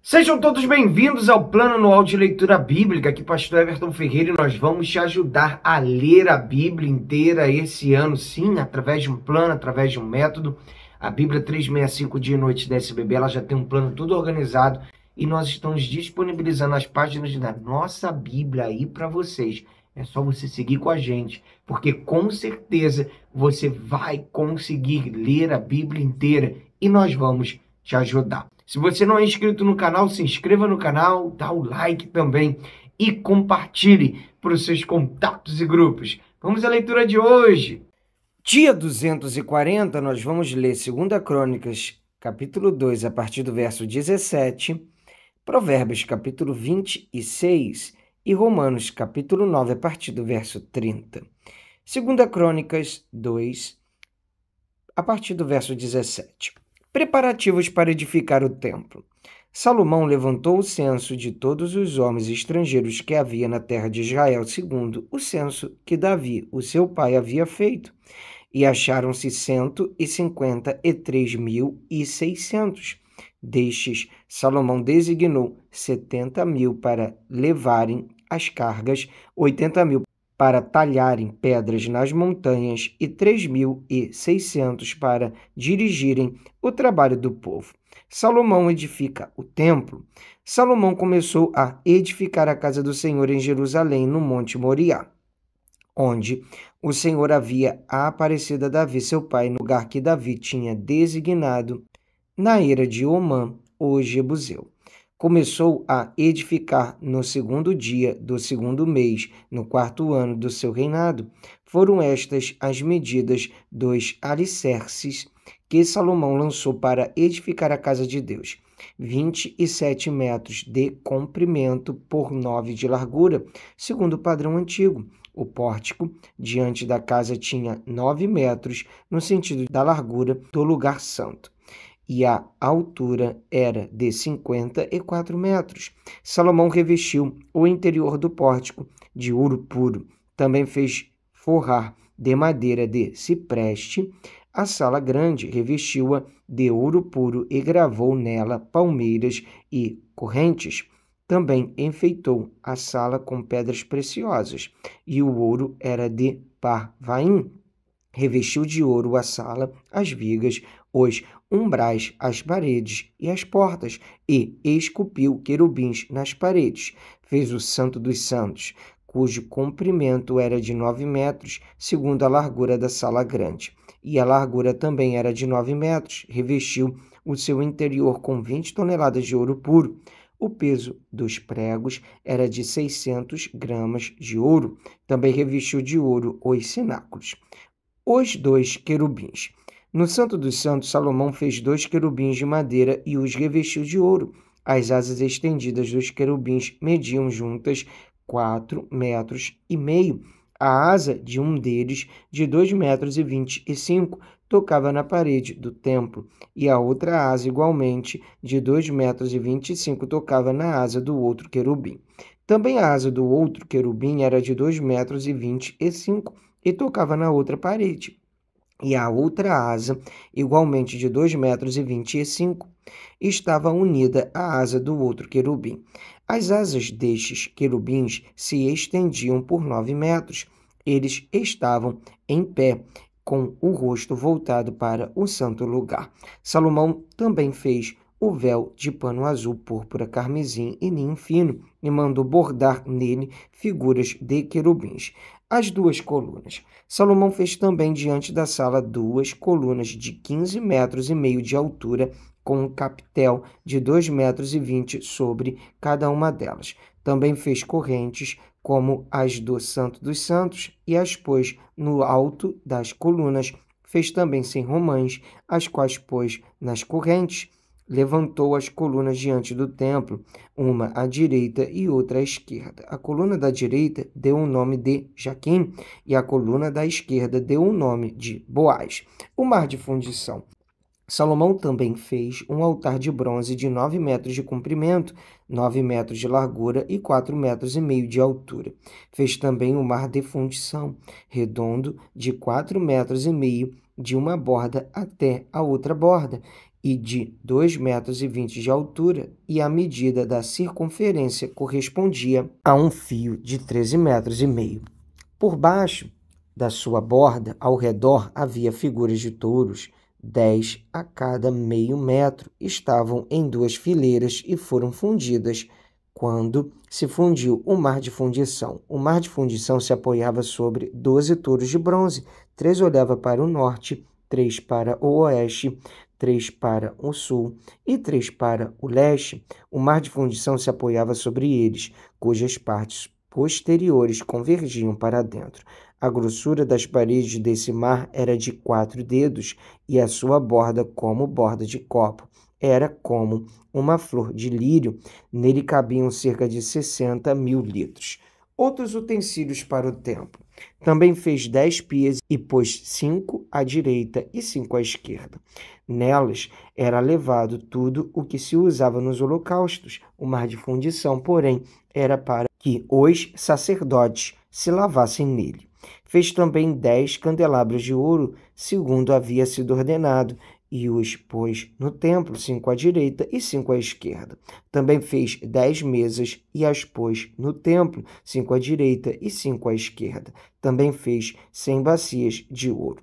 Sejam todos bem-vindos ao Plano Anual de Leitura Bíblica. Aqui, Pastor Everton Ferreira, e nós vamos te ajudar a ler a Bíblia inteira esse ano, sim, através de um plano, através de um método. A Bíblia 365 Dia e Noite da SBB, ela já tem um plano tudo organizado e nós estamos disponibilizando as páginas da nossa Bíblia aí para vocês. É só você seguir com a gente, porque com certeza você vai conseguir ler a Bíblia inteira e nós vamos te ajudar. Se você não é inscrito no canal, se inscreva no canal, dá o like também e compartilhe para os seus contatos e grupos. Vamos à leitura de hoje. Dia 240, nós vamos ler 2 Crônicas, capítulo 2, a partir do verso 17, Provérbios, capítulo 26 e Romanos, capítulo 9, a partir do verso 30. 2 Crônicas 2, a partir do verso 17. Preparativos para edificar o templo. Salomão levantou o censo de todos os homens estrangeiros que havia na terra de Israel, segundo o censo que Davi, o seu pai, havia feito, e acharam-se 153.600. Destes, Salomão designou 70.000 para levarem as cargas, 80.000 para talharem pedras nas montanhas e 3.600 para dirigirem o trabalho do povo. Salomão edifica o templo. Salomão começou a edificar a casa do Senhor em Jerusalém, no Monte Moriá, onde o Senhor havia aparecido a Davi, seu pai, no lugar que Davi tinha designado na era de Omã, o Jebuseu. Começou a edificar no 2º dia do 2º mês, no 4º ano do seu reinado. Foram estas as medidas dos alicerces que Salomão lançou para edificar a casa de Deus: 27 metros de comprimento por 9 de largura, segundo o padrão antigo. O pórtico diante da casa tinha 9 metros no sentido da largura do lugar santo, e a altura era de 54 metros. Salomão revestiu o interior do pórtico de ouro puro. Também fez forrar de madeira de cipreste a sala grande, revestiu-a de ouro puro e gravou nela palmeiras e correntes. Também enfeitou a sala com pedras preciosas, e o ouro era de Parvaim. Revestiu de ouro a sala, as vigas, os umbrais, as paredes e as portas, e esculpiu querubins nas paredes. Fez o Santo dos Santos, cujo comprimento era de 9 metros, segundo a largura da sala grande, e a largura também era de 9 metros. Revestiu o seu interior com 20 toneladas de ouro puro. O peso dos pregos era de 600 gramas de ouro. Também revestiu de ouro os cenáculos. Os 2 querubins. No Santo dos Santos, Salomão fez 2 querubins de madeira e os revestiu de ouro. As asas estendidas dos querubins mediam juntas 4,5 metros. A asa de um deles, de 2,25 metros, tocava na parede do templo, e a outra asa, igualmente, de 2,25 metros, tocava na asa do outro querubim. Também a asa do outro querubim era de 2,25 metros e tocava na outra parede, e a outra asa, igualmente de 2,25 metros, estava unida à asa do outro querubim. As asas destes querubins se estendiam por 9 metros. Eles estavam em pé, com o rosto voltado para o santo lugar. Salomão também fez o véu de pano azul, púrpura, carmesim e linho fino, e mandou bordar nele figuras de querubins. As 2 colunas. Salomão fez também diante da sala 2 colunas de 15,5 metros de altura, com um capitel de 2,20 metros sobre cada uma delas. Também fez correntes como as do Santo dos Santos e as pôs no alto das colunas. Fez também 100 romãs, as quais pôs nas correntes. Levantou as colunas diante do templo, uma à direita e outra à esquerda. A coluna da direita deu o nome de Jaquim, e a coluna da esquerda deu o nome de Boaz. O mar de fundição. Salomão também fez um altar de bronze de 9 metros de comprimento, 9 metros de largura e 4,5 metros de altura. Fez também o mar de fundição, redondo, de 4,5 metros de uma borda até a outra borda, e de 2,20 metros de altura, e a medida da circunferência correspondia a um fio de 13,5 metros. Por baixo da sua borda, ao redor, havia figuras de touros, 10 a cada meio metro, estavam em 2 fileiras e foram fundidas quando se fundiu o mar de fundição. O mar de fundição se apoiava sobre 12 touros de bronze, 3 olhavam para o norte, 3 para o oeste, 3 para o sul e 3 para o leste. O mar de fundição se apoiava sobre eles, cujas partes posteriores convergiam para dentro. A grossura das paredes desse mar era de 4 dedos e a sua borda, como borda de copo, era como uma flor de lírio. Nele cabiam cerca de 60.000 litros. Outros utensílios para o templo. Também fez 10 pias e pôs 5 à direita e 5 à esquerda. Nelas era levado tudo o que se usava nos holocaustos. O mar de fundição, porém, era para que os sacerdotes se lavassem nele. Fez também 10 candelabros de ouro, segundo havia sido ordenado, e os pôs no templo, 5 à direita e 5 à esquerda. Também fez 10 mesas e as pôs no templo, 5 à direita e 5 à esquerda. Também fez 100 bacias de ouro.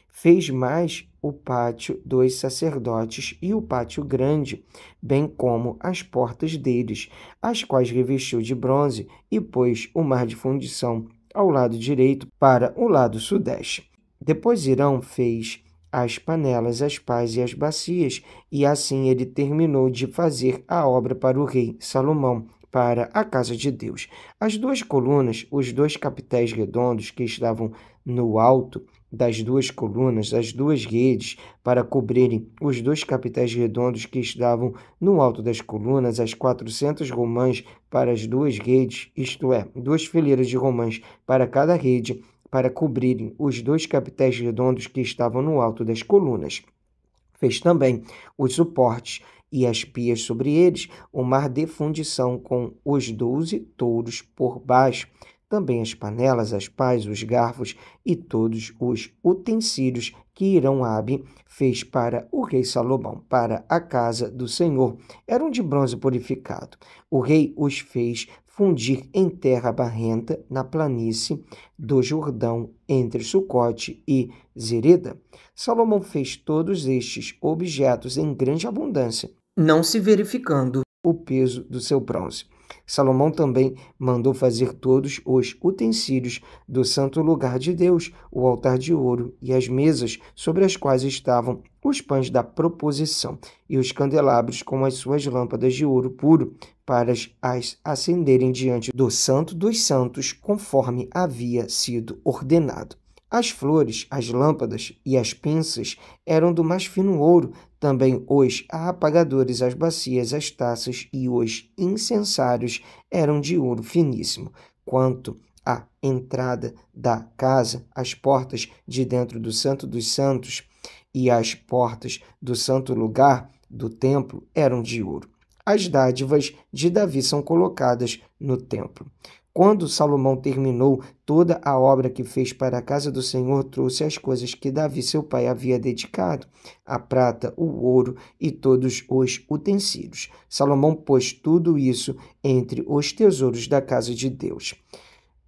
Fez mais o pátio dos sacerdotes e o pátio grande, bem como as portas deles, as quais revestiu de bronze, e pôs o mar de fundição ao lado direito para o lado sudeste. Depois Hirão fez as panelas, as pás e as bacias, e assim ele terminou de fazer a obra para o rei Salomão, para a casa de Deus. As 2 colunas, os 2 capitéis redondos que estavam no alto das 2 colunas, as 2 redes para cobrirem os 2 capitéis redondos que estavam no alto das colunas, as 400 romãs para as 2 redes, isto é, 2 fileiras de romãs para cada rede, para cobrirem os 2 capitéis redondos que estavam no alto das colunas. Fez também os suportes e as pias sobre eles, o mar de fundição com os 12 touros por baixo, também as panelas, as pás, os garfos e todos os utensílios que Hirão-Abi fez para o rei Salomão, para a casa do Senhor. Eram de bronze purificado. O rei os fez fundir em terra barrenta na planície do Jordão, entre Sucote e Zereda. Salomão fez todos estes objetos em grande abundância, não se verificando o peso do seu bronze. Salomão também mandou fazer todos os utensílios do santo lugar de Deus, o altar de ouro e as mesas sobre as quais estavam os pães da proposição e os candelabros com as suas lâmpadas de ouro puro para as acenderem diante do Santo dos Santos, conforme havia sido ordenado. As flores, as lâmpadas e as pinças eram do mais fino ouro, também os apagadores, as bacias, as taças e os incensários eram de ouro finíssimo. Quanto à entrada da casa, as portas de dentro do Santo dos Santos e as portas do santo lugar do templo eram de ouro. As dádivas de Davi são colocadas no templo. Quando Salomão terminou toda a obra que fez para a casa do Senhor, trouxe as coisas que Davi, seu pai, havia dedicado, a prata, o ouro e todos os utensílios. Salomão pôs tudo isso entre os tesouros da casa de Deus.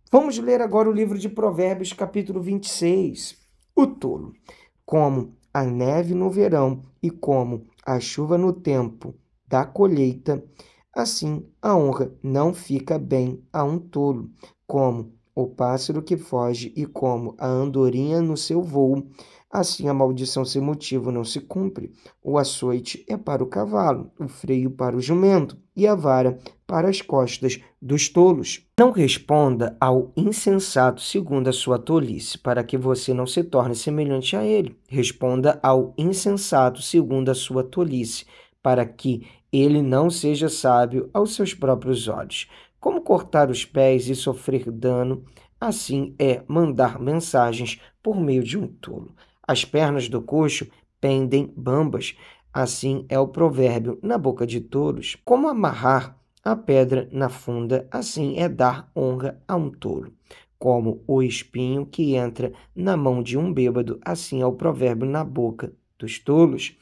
Vamos ler agora o livro de Provérbios, capítulo 26. O tolo, como a neve no verão e como a chuva no tempo da colheita, assim a honra não fica bem a um tolo, como o pássaro que foge e como a andorinha no seu voo, assim a maldição sem motivo não se cumpre. O açoite é para o cavalo, o freio para o jumento e a vara para as costas dos tolos. Não responda ao insensato segundo a sua tolice, para que você não se torne semelhante a ele. Responda ao insensato segundo a sua tolice, para que ele não seja sábio aos seus próprios olhos. Como cortar os pés e sofrer dano, assim é mandar mensagens por meio de um tolo. As pernas do coxo pendem bambas, assim é o provérbio na boca de tolos. Como amarrar a pedra na funda, assim é dar honra a um tolo. Como o espinho que entra na mão de um bêbado, assim é o provérbio na boca dos tolos.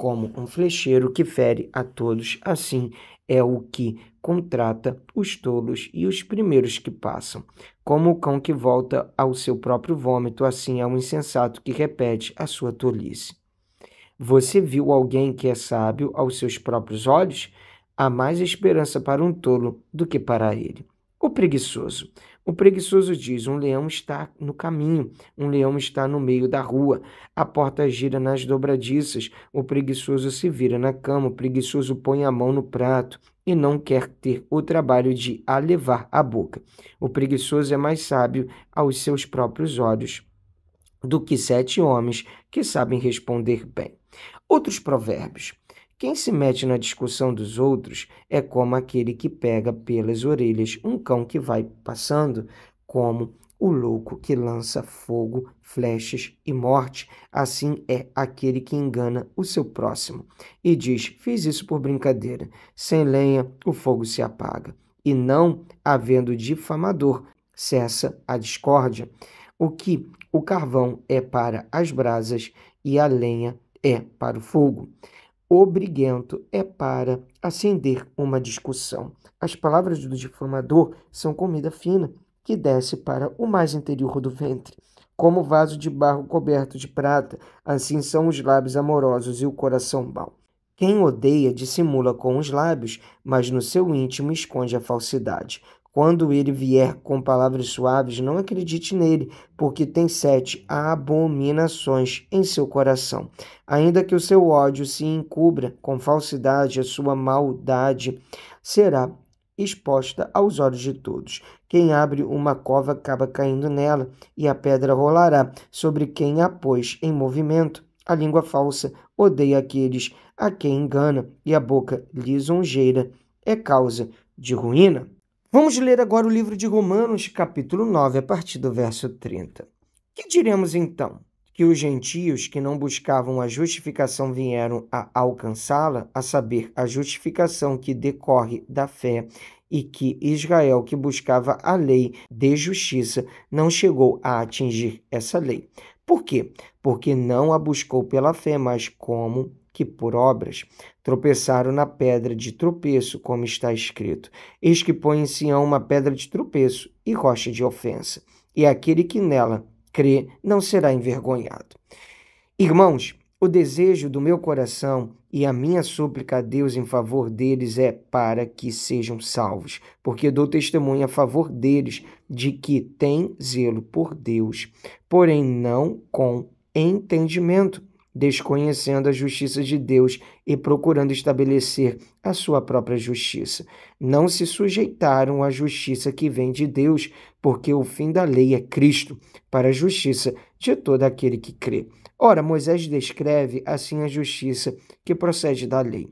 como um flecheiro que fere a todos, assim é o que contrata os tolos e os primeiros que passam. Como o cão que volta ao seu próprio vômito, assim é o insensato que repete a sua tolice. Você viu alguém que é sábio aos seus próprios olhos? Há mais esperança para um tolo do que para ele. O preguiçoso. O preguiçoso diz: um leão está no caminho, um leão está no meio da rua, a porta gira nas dobradiças, o preguiçoso se vira na cama, o preguiçoso põe a mão no prato e não quer ter o trabalho de a levar à boca. O preguiçoso é mais sábio aos seus próprios olhos do que 7 homens que sabem responder bem. Outros provérbios. Quem se mete na discussão dos outros é como aquele que pega pelas orelhas um cão que vai passando, como o louco que lança fogo, flechas e morte. Assim é aquele que engana o seu próximo e diz: fiz isso por brincadeira. Sem lenha, o fogo se apaga. E não havendo difamador, cessa a discórdia. O carvão é para as brasas e a lenha é para o fogo. O briguento é para acender uma discussão. As palavras do difamador são comida fina que desce para o mais interior do ventre. Como vaso de barro coberto de prata, assim são os lábios amorosos e o coração mau. Quem odeia dissimula com os lábios, mas no seu íntimo esconde a falsidade. Quando ele vier com palavras suaves, não acredite nele, porque tem 7 abominações em seu coração. Ainda que o seu ódio se encubra com falsidade, a sua maldade será exposta aos olhos de todos. Quem abre uma cova acaba caindo nela, e a pedra rolará sobre quem a pôs em movimento. A língua falsa odeia aqueles a quem engana, e a boca lisonjeira é causa de ruína. Vamos ler agora o livro de Romanos, capítulo 9, a partir do verso 30. Que diremos então? Que os gentios que não buscavam a justificação vieram a alcançá-la, a saber, a justificação que decorre da fé, e que Israel, que buscava a lei de justiça, não chegou a atingir essa lei. Por quê? Porque não a buscou pela fé, mas como que por obras. Tropeçaram na pedra de tropeço, como está escrito: eis que põe em Sião uma pedra de tropeço e rocha de ofensa, e aquele que nela crê não será envergonhado. Irmãos, o desejo do meu coração e a minha súplica a Deus em favor deles é para que sejam salvos, porque dou testemunho a favor deles de que têm zelo por Deus, porém não com entendimento, desconhecendo a justiça de Deus e procurando estabelecer a sua própria justiça. Não se sujeitaram à justiça que vem de Deus, porque o fim da lei é Cristo, para a justiça de todo aquele que crê. Ora, Moisés descreve assim a justiça que procede da lei.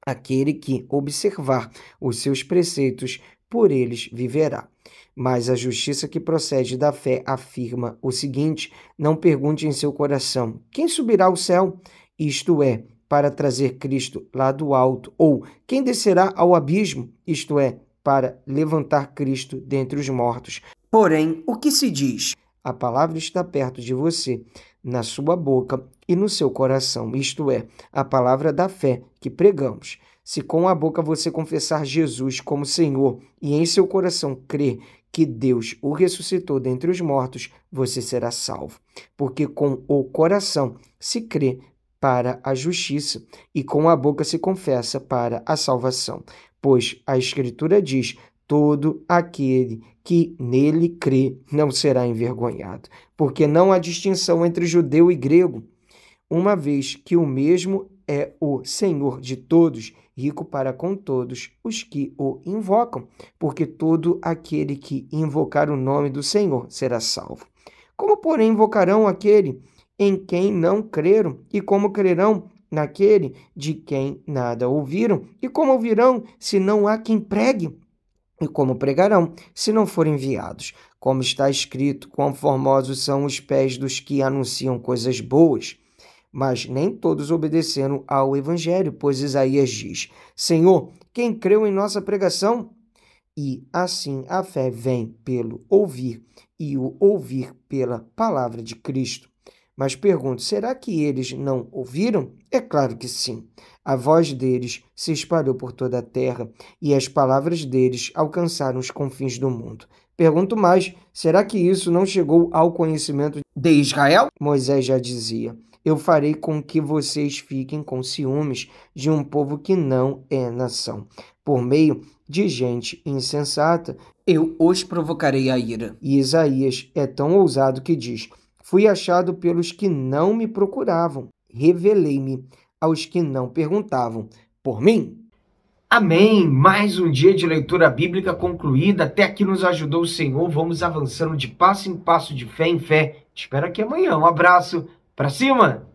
Aquele que observar os seus preceitos, por eles viverá. Mas a justiça que procede da fé afirma o seguinte: não pergunte em seu coração: quem subirá ao céu? Isto é, para trazer Cristo lá do alto, ou quem descerá ao abismo? Isto é, para levantar Cristo dentre os mortos. Porém, o que se diz? A palavra está perto de você, na sua boca e no seu coração, isto é, a palavra da fé que pregamos. Se com a boca você confessar Jesus como Senhor e em seu coração crer que Deus o ressuscitou dentre os mortos, você será salvo. Porque com o coração se crê para a justiça e com a boca se confessa para a salvação. Pois a Escritura diz: todo aquele que nele crê não será envergonhado, porque não há distinção entre judeu e grego, uma vez que o mesmo é o Senhor de todos, rico para com todos os que o invocam, porque todo aquele que invocar o nome do Senhor será salvo. Como, porém, invocarão aquele em quem não creram? E como crerão naquele de quem nada ouviram? E como ouvirão se não há quem pregue? E como pregarão, se não forem enviados? Como está escrito: quão formosos são os pés dos que anunciam coisas boas. Mas nem todos obedeceram ao evangelho, pois Isaías diz: Senhor, quem creu em nossa pregação? E assim a fé vem pelo ouvir, e o ouvir pela palavra de Cristo. Mas pergunto, será que eles não ouviram? É claro que sim. A voz deles se espalhou por toda a terra e as palavras deles alcançaram os confins do mundo. Pergunto mais, será que isso não chegou ao conhecimento de Israel? Moisés já dizia, eu farei com que vocês fiquem com ciúmes de um povo que não é nação. Por meio de gente insensata, eu os provocarei a ira. E Isaías é tão ousado que diz, fui achado pelos que não me procuravam, revelei-me aos que não perguntavam por mim. Amém! Mais um dia de leitura bíblica concluída. Até aqui nos ajudou o Senhor. Vamos avançando de passo em passo, de fé em fé. Te espero aqui amanhã. Um abraço. Pra cima!